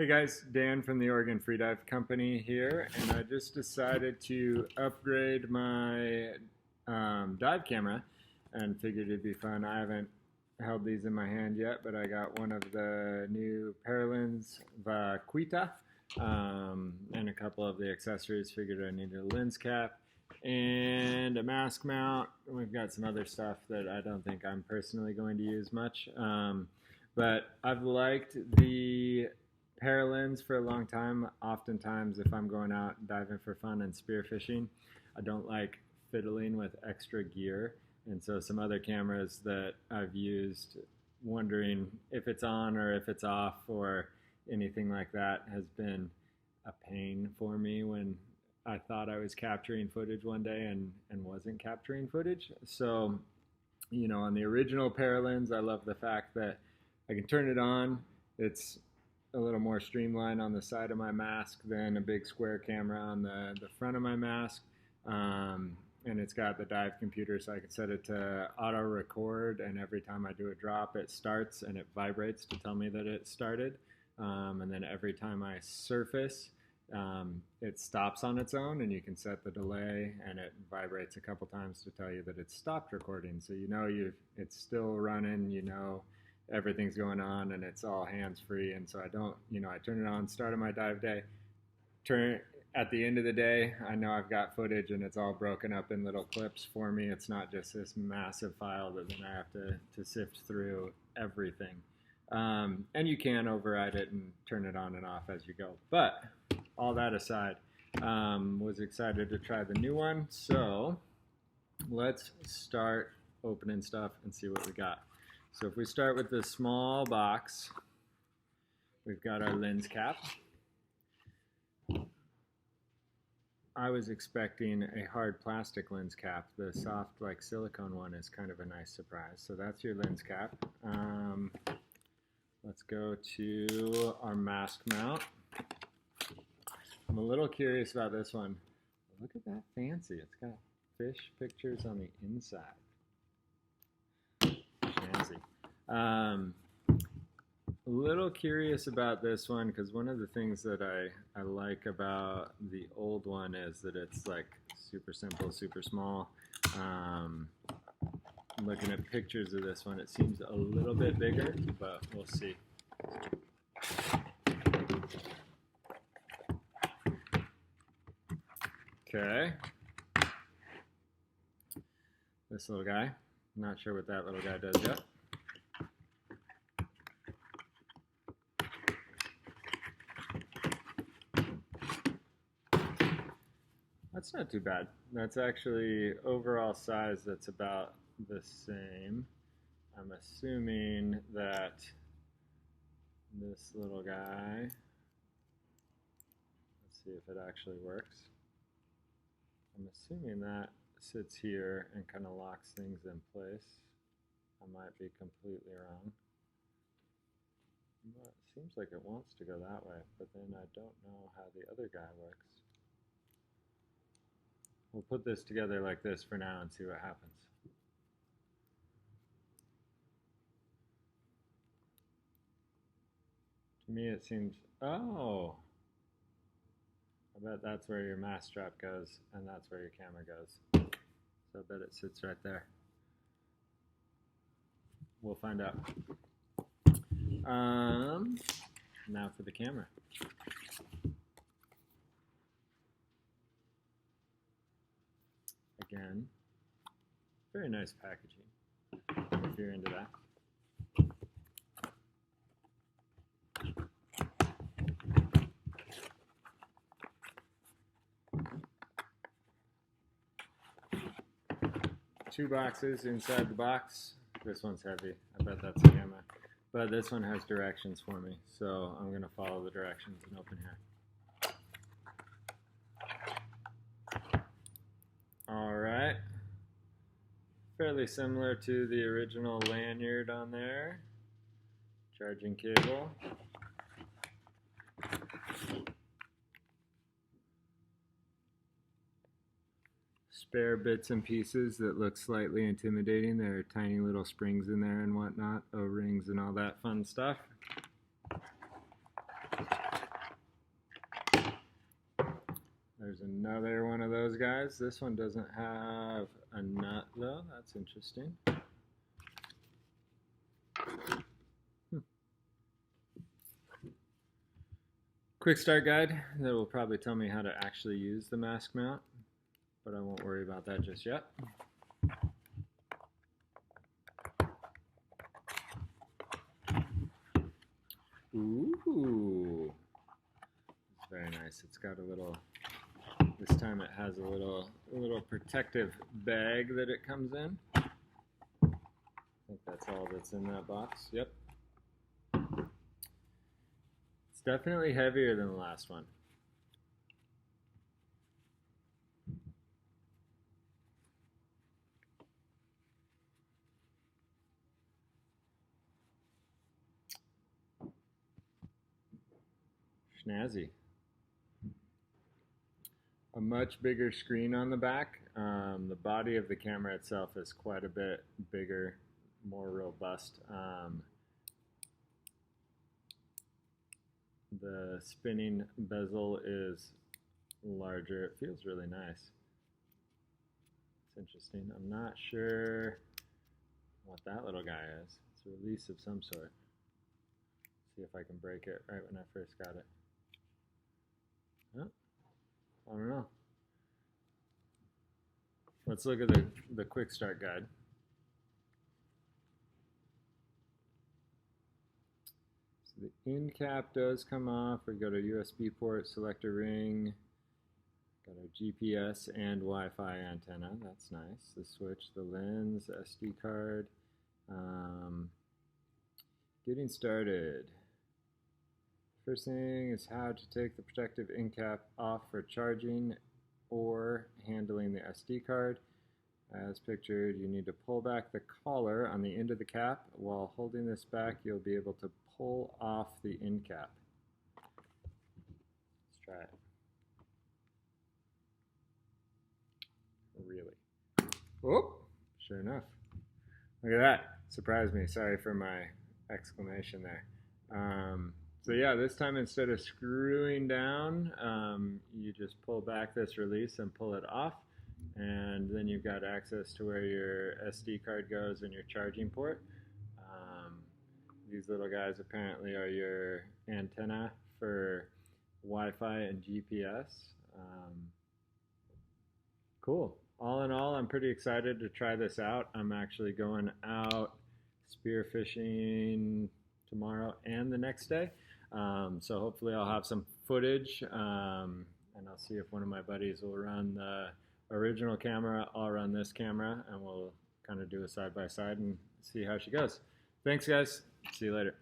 Hey guys, Dan from the Oregon Freedive Company here, and I just decided to upgrade my dive camera and figured it'd be fun. I haven't held these in my hand yet, but I got one of the new Paralenz Vaquita and a couple of the accessories. Figured I needed a lens cap and a mask mount. We've got some other stuff that I don't think I'm personally going to use much, but I've liked the Paralenz for a long time. Oftentimes, if I'm going out diving for fun and spearfishing, I don't like fiddling with extra gear. And so some other cameras that I've used, wondering if it's on or if it's off or anything like that, has been a pain for me when I thought I was capturing footage one day and wasn't capturing footage. So, you know, on the original Paralenz, I love the fact that I can turn it on. It's a little more streamlined on the side of my mask than a big square camera on the front of my mask. And it's got the dive computer, so I can set it to auto record, and every time I do a drop it starts and it vibrates to tell me that it started. And then every time I surface, it stops on its own, and you can set the delay, and it vibrates a couple times to tell you that it's stopped recording. So you know it's still running, you know everything's going on, and it's all hands-free. And so I don't, I turn it on, start of my dive day, at the end of the day, I know I've got footage and it's all broken up in little clips for me. It's not just this massive file that then I have to sift through everything. And you can override it and turn it on and off as you go. But all that aside, was excited to try the new one. So let's start opening stuff and see what we got. So if we start with this small box, we've got our lens cap. I was expecting a hard plastic lens cap. The soft, like silicone one, is kind of a nice surprise. So that's your lens cap. Let's go to our mask mount. I'm a little curious about this one. Look at that fancy. It's got fish pictures on the inside. Fancy. A little curious about this one because one of the things that I like about the old one is that it's like super simple, super small. Looking at pictures of this one, it seems a little bit bigger, but we'll see. Okay. This little guy. Not sure what that little guy does yet. That's not too bad. That's actually overall size, that's about the same. I'm assuming that this little guy, let's see if it actually works. I'm assuming that sits here and kind of locks things in place. I might be completely wrong. But it seems like it wants to go that way, but then I don't know how the other guy works. We'll put this together like this for now and see what happens. To me it seems, oh, I bet that's where your mask strap goes and that's where your camera goes. So I bet it sits right there. We'll find out. Now for the camera. Again, very nice packaging, if you're into that. Two boxes inside the box. This one's heavy. I bet that's a camera. But this one has directions for me, so I'm going to follow the directions and open here. Alright, fairly similar to the original lanyard on there. Charging cable. Spare bits and pieces that look slightly intimidating. There are tiny little springs in there and whatnot, O-rings and all that fun stuff. There's another one of those guys. This one doesn't have a nut though. That's interesting. Quick start guide that will probably tell me how to actually use the mask mount, but I won't worry about that just yet. Ooh, it's very nice. It's got a little, this time it has a little protective bag that it comes in. I think that's all that's in that box. Yep. It's definitely heavier than the last one. Snazzy. A much bigger screen on the back. The body of the camera itself is quite a bit bigger, more robust. The spinning bezel is larger. It feels really nice. It's interesting. I'm not sure what that little guy is. It's a release of some sort. See if I can break it right when I first got it. Oh, I don't know. Let's look at the quick start guide. So the end cap does come off. We go to USB port, select a ring. Got our GPS and Wi-Fi antenna. That's nice. The switch, the lens, SD card. Getting started. First thing is how to take the protective end cap off for charging or handling the SD card. As pictured, you need to pull back the collar on the end of the cap. While holding this back, you'll be able to pull off the end cap. Let's try it. Really? Oh, sure enough. Look at that. Surprised me. Sorry for my exclamation there. So yeah, this time instead of screwing down, you just pull back this release and pull it off, and then you've got access to where your SD card goes and your charging port. These little guys apparently are your antenna for Wi-Fi and GPS. Cool. All in all, I'm pretty excited to try this out. I'm actually going out spearfishing tomorrow and the next day. So hopefully I'll have some footage, and I'll see if one of my buddies will run the original camera. I'll run this camera, and we'll kind of do a side-by-side and see how she goes. Thanks, guys. See you later.